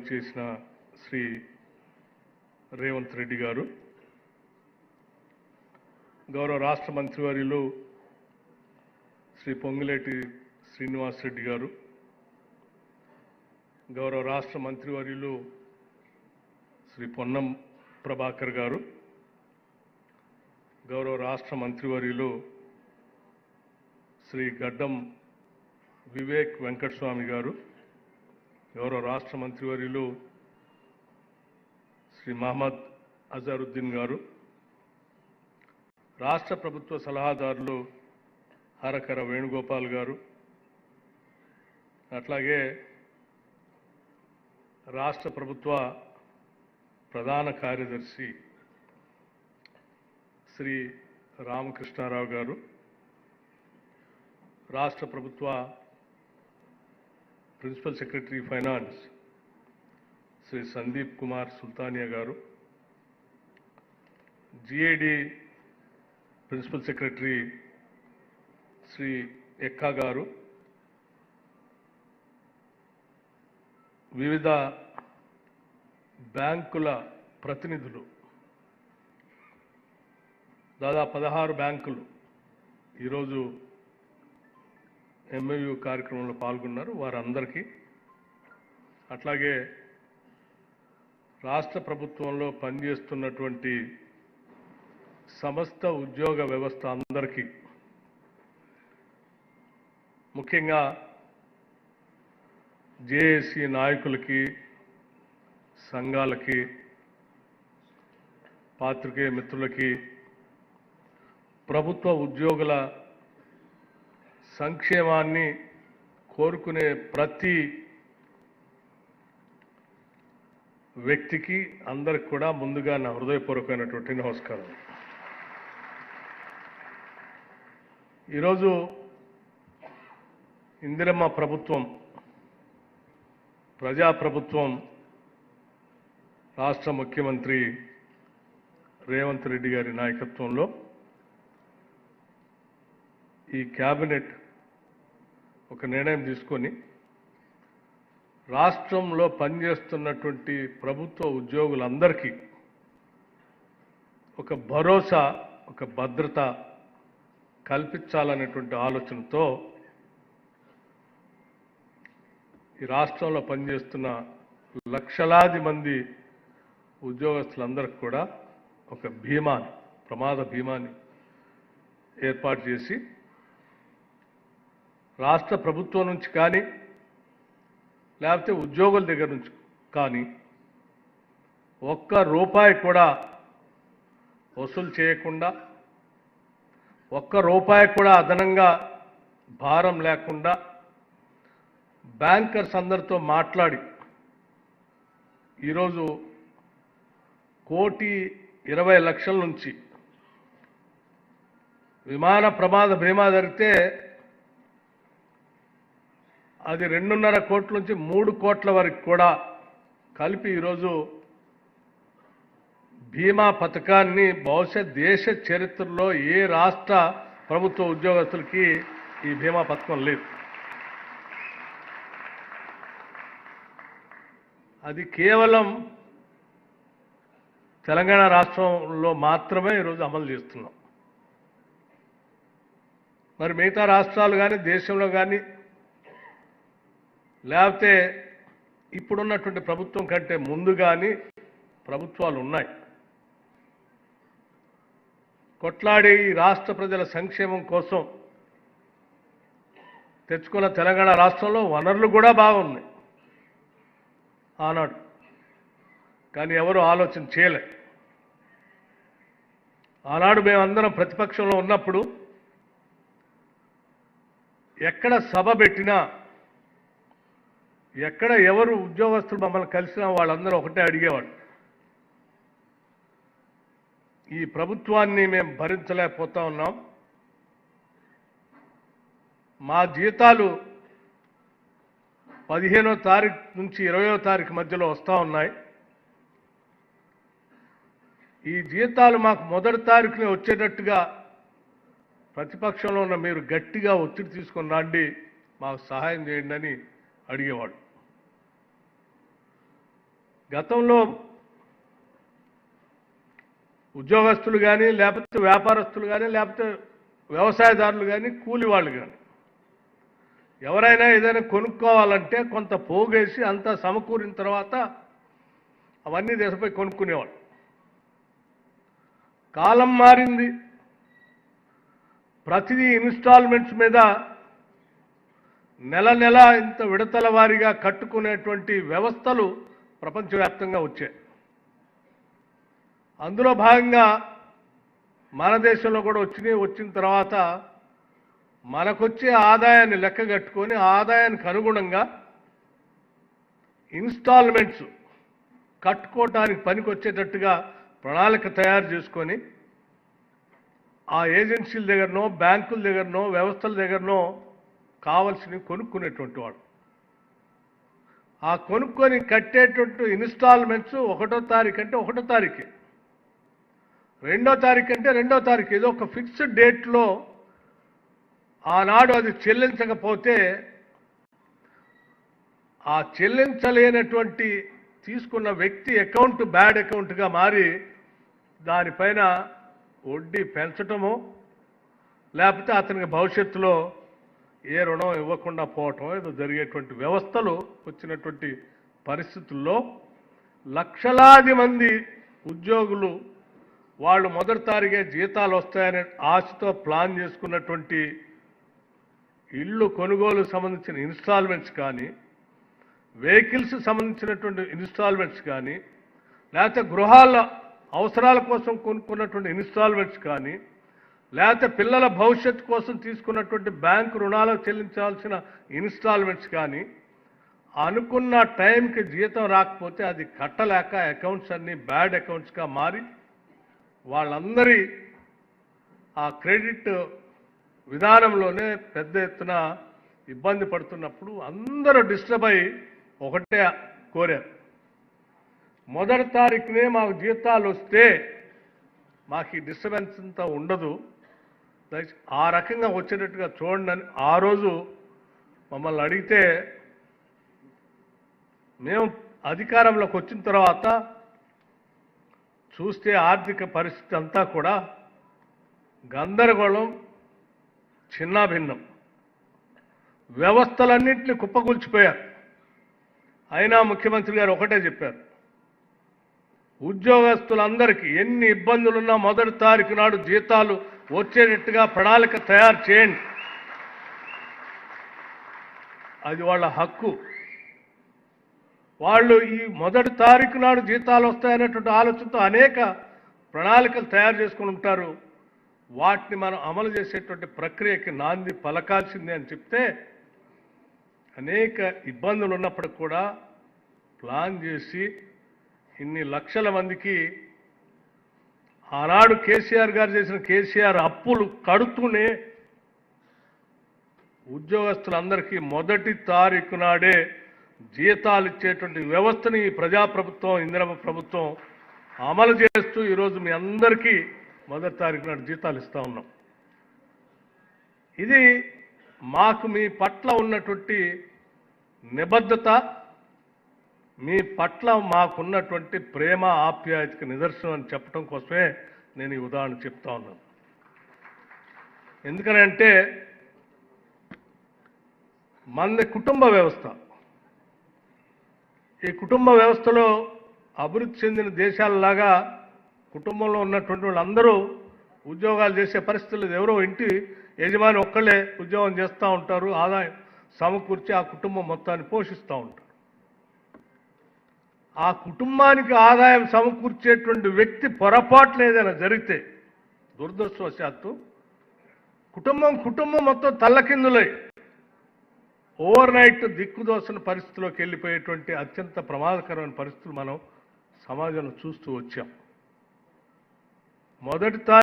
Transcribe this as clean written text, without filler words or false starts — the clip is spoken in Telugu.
చేసిన శ్రీ రేవంత్ రెడ్డి గారు, గౌరవ రాష్ట్ర మంత్రివర్యులు శ్రీ పొంగులేటి శ్రీనివాస్ రెడ్డి గారు, గౌరవ రాష్ట్ర మంత్రివర్యులు శ్రీ పొన్నం ప్రభాకర్ గారు, గౌరవ రాష్ట్ర మంత్రివర్యులు శ్రీ గడ్డం వివేక్ వెంకటస్వామి గారు, గౌరవ రాష్ట్ర మంత్రివర్యులు శ్రీ మహమ్మద్ అజరుద్దీన్ గారు, రాష్ట్ర ప్రభుత్వ సలహాదారులు హరకర వేణుగోపాల్ గారు, అట్లాగే రాష్ట్ర ప్రభుత్వ ప్రధాన కార్యదర్శి శ్రీ రామకృష్ణారావు గారు, రాష్ట్ర ప్రభుత్వ principal secretary finance Shri Sandeep Kumar Sultania garu, GAD principal secretary Shri Ekka garu, వివిధ బ్యాంకుల ప్రతినిధులు, దాదాపు 16 బ్యాంకులు ఈరోజు ఎంఓయూ కార్యక్రమంలో పాల్గొన్నారు. వారందరికీ, అట్లాగే రాష్ట్ర ప్రభుత్వంలో పనిచేస్తున్నటువంటి సమస్త ఉద్యోగ వ్యవస్థ అందరికీ, ముఖ్యంగా జేఏసీ నాయకులకి, సంఘాలకి, పాత్రికేయ మిత్రులకి, ప్రభుత్వ ఉద్యోగుల సంక్షేమాన్ని కోరుకునే ప్రతి వ్యక్తికి అందరికి కూడా ముందుగా నా హృదయపూర్వకమైనటువంటి నమస్కారం. ఈరోజు ఇందిరమ్మ ప్రభుత్వం, ప్రజాప్రభుత్వం, రాష్ట్ర ముఖ్యమంత్రి రేవంత్ రెడ్డి గారి నాయకత్వంలో ఈ క్యాబినెట్ ఒక నిర్ణయం తీసుకొని రాష్ట్రంలో పనిచేస్తున్నటువంటి ప్రభుత్వ ఉద్యోగులందరికీ ఒక భరోసా, ఒక భద్రత కల్పించాలనేటువంటి ఆలోచనతో ఈ రాష్ట్రంలో పనిచేస్తున్న లక్షలాది మంది ఉద్యోగస్తులందరికీ కూడా ఒక బీమాని, ప్రమాద బీమాని ఏర్పాటు చేసి రాష్ట్ర ప్రభుత్వం నుంచి కానీ లేకపోతే ఉద్యోగుల దగ్గర నుంచి కానీ ఒక్క రూపాయి కూడా వసూలు చేయకుండా, ఒక్క రూపాయి కూడా అదనంగా భారం లేకుండా బ్యాంకర్స్ అందరితో మాట్లాడి ఈరోజు 1,20,00,000 నుంచి విమాన ప్రమాద బీమా జరిగితే అది 2.5 కోట్ల నుంచి 3 కోట్ల వరకు కూడా కలిపి ఈరోజు బీమా పథకాన్ని బహుశా దేశ చరిత్రలో ఏ రాష్ట్ర ప్రభుత్వ ఉద్యోగస్తులకి ఈ బీమా పథకం లేదు. అది కేవలం తెలంగాణ రాష్ట్రంలో మాత్రమే ఈరోజు అమలు చేస్తున్నాం. మరి మిగతా రాష్ట్రాలు కానీ, దేశంలో కానీ, లేకపోతే ఇప్పుడున్నటువంటి ప్రభుత్వం కంటే ముందు కానీ ప్రభుత్వాలు ఉన్నాయి. కొట్లాడి రాష్ట్ర ప్రజల సంక్షేమం కోసం తెచ్చుకున్న తెలంగాణ రాష్ట్రంలో వనరులు కూడా బాగున్నాయి ఆనాడు, కానీ ఎవరు ఆలోచన చేయలే. ఆనాడు మేమందరం ప్రతిపక్షంలో ఉన్నప్పుడు ఎక్కడ సభ పెట్టినా, ఎక్కడ ఎవరు ఉద్యోగస్తులు మమ్మల్ని కలిసినా వాళ్ళందరూ ఒకటే అడిగేవాడు, ఈ ప్రభుత్వాన్ని మేము భరించలేకపోతా ఉన్నాం, మా జీతాలు 15వ తారీఖు నుంచి 20వ తారీఖు మధ్యలో వస్తూ ఉన్నాయి, ఈ జీతాలు మాకు మొదటి తారీఖునే వచ్చేటట్టుగా ప్రతిపక్షంలో ఉన్న మీరు గట్టిగా ఒత్తిడి తీసుకొని రండి, మాకు సహాయం చేయండి అని అడిగేవాడు. గతంలో ఉద్యోగస్తులు కానీ లేకపోతే వ్యాపారస్తులు కానీ లేకపోతే వ్యవసాయదారులు కానీ కూలి వాళ్ళు కానీ ఎవరైనా ఏదైనా కొనుక్కోవాలంటే కొంత పోగేసి అంతా సమకూరిన తర్వాత అవన్నీ దేశపోయి కొనుక్కునేవాళ్ళు. కాలం మారింది. ప్రతిదీ ఇన్స్టాల్మెంట్స్ మీద నెల నెల ఇంత విడతల వారీగా కట్టుకునేటువంటి వ్యవస్థలు ప్రపంచవ్యాప్తంగా వచ్చాయి. అందులో భాగంగా మన దేశంలో కూడా వచ్చిన తర్వాత మనకొచ్చే ఆదాయాన్ని లెక్క కట్టుకొని ఆదాయానికి అనుగుణంగా ఇన్స్టాల్మెంట్స్ కట్టుకోవటానికి పనికొచ్చేటట్టుగా ప్రణాళిక తయారు చేసుకొని ఆ ఏజెన్సీల దగ్గరనో బ్యాంకుల దగ్గరనో వ్యవస్థల దగ్గరనో కావాల్సినవి కొనుక్కునేటువంటి వాడు. ఆ కొనుక్కొని కట్టేటువంటి ఇన్స్టాల్మెంట్స్ 1వ తారీఖు అంటే 1వ తారీఖే, 2వ తారీఖు అంటే 2వ తారీఖు, ఏదో ఒక ఫిక్స్డ్ డేట్లో ఆనాడు అది చెల్లించకపోతే ఆ చెల్లించలేనటువంటి తీసుకున్న వ్యక్తి అకౌంట్ బ్యాడ్ అకౌంట్గా మారి దానిపైన వడ్డీ పెంచటమో లేకపోతే అతనికి భవిష్యత్తులో ఏ రుణం ఇవ్వకుండా పోవటం ఏదో జరిగేటువంటి వ్యవస్థలు వచ్చినటువంటి పరిస్థితుల్లో లక్షలాది మంది ఉద్యోగులు వాళ్ళు మొదటి తారీఖే జీతాలు వస్తాయనే ఆశతో ప్లాన్ చేసుకున్నటువంటి ఇళ్ళు కొనుగోలు సంబంధించిన ఇన్స్టాల్మెంట్స్ కానీ వెహికల్స్ సంబంధించినటువంటి ఇన్స్టాల్మెంట్స్ కానీ లేకపోతే గృహాల అవసరాల కోసం కొనుక్కున్నటువంటి ఇన్స్టాల్మెంట్స్ కానీ లేకపోతే పిల్లల భవిష్యత్తు కోసం తీసుకున్నటువంటి బ్యాంకు రుణాలు చెల్లించాల్సిన ఇన్స్టాల్మెంట్స్ కానీ అనుకున్న టైంకి జీతం రాకపోతే అది కట్టలేక అకౌంట్స్ అన్నీ బ్యాడ్ అకౌంట్స్గా మారి వాళ్ళందరి ఆ క్రెడిట్ విధానంలోనే పెద్ద ఎత్తున ఇబ్బంది పడుతున్నప్పుడు అందరూ డిస్టర్బ్ అయ్యి ఒకటే కోరారు, మొదటి తారీఖునే మాకు జీతాలు వస్తే మాకు ఈ డిస్టర్బెన్స్ అంతా ఉండదు, ఆ రకంగా వచ్చేటట్టుగా చూడండి అని ఆ రోజు మమ్మల్ని అడిగితే మేము అధికారంలోకి వచ్చిన తర్వాత చూస్తే ఆర్థిక పరిస్థితి అంతా కూడా గందరగోళం, చిన్నాభిన్నం, వ్యవస్థలన్నింటినీ కుప్పకూల్చిపోయారు. అయినా ముఖ్యమంత్రి గారు ఒకటే చెప్పారు, ఉద్యోగస్తులందరికీ ఎన్ని ఇబ్బందులున్నా మొదటి తారీఖు నాడు జీతాలు వచ్చేటట్టుగా ప్రణాళిక తయారు చేయండి, అది వాళ్ళ హక్కు. వాళ్ళు ఈ మొదటి తారీఖు నాడు జీతాలు వస్తాయనేటువంటి ఆలోచనతో అనేక ప్రణాళికలు తయారు చేసుకుని ఉంటారు. వాటిని మనం అమలు చేసేటువంటి ప్రక్రియకి నాంది పలకాల్సిందే అని చెప్తే అనేక ఇబ్బందులు ఉన్నప్పటికి కూడా ప్లాన్ చేసి ఇన్ని లక్షల మందికి ఆనాడు కేసీఆర్ గారు చేసిన కేసీఆర్ అప్పులు కడుతూనే ఉద్యోగస్తులందరికీ మొదటి తారీఖు నాడే జీతాలు ఇచ్చేటువంటి వ్యవస్థని ప్రజాప్రభుత్వం, ఇందిరమ్మ ప్రభుత్వం అమలు చేస్తూ ఈరోజు మీ అందరికీ మొదటి తారీఖు నాడు జీతాలు ఇస్తా ఉన్నాం. ఇది మాకు మీ పట్ల ఉన్నటువంటి నిబద్ధత, మీ పట్ల మాకున్నటువంటి ప్రేమ ఆప్యాయతకి నిదర్శనం అని చెప్పడం కోసమే నేను ఈ ఉదాహరణ చెప్తా ఉన్నాను. ఎందుకనంటే మనది కుటుంబ వ్యవస్థ. ఈ కుటుంబ వ్యవస్థలో అభివృద్ధి చెందిన దేశాలలాగా కుటుంబంలో ఉన్నటువంటి వాళ్ళందరూ ఉద్యోగాలు చేసే పరిస్థితులు, ఎవరో ఇంటి యజమాని ఒక్కళ్ళే ఉద్యోగం చేస్తూ ఉంటారు, ఆదాయం సమకూర్చి ఆ కుటుంబం మొత్తాన్ని పోషిస్తూ ఉంటారు. ఆ కుటుంబానికి ఆదాయం సమకూర్చేటువంటి వ్యక్తి పొరపాట్లు ఏదైనా జరిగితే దురదృష్టవశాత్తు కుటుంబం మొత్తం తల్లకిందులై ఓవర్ నైట్ దిక్కుదోసిన పరిస్థితిలోకి వెళ్ళిపోయేటువంటి అత్యంత ప్రమాదకరమైన పరిస్థితులు మనం సమాజంలో చూస్తూ వచ్చాం. మొదటి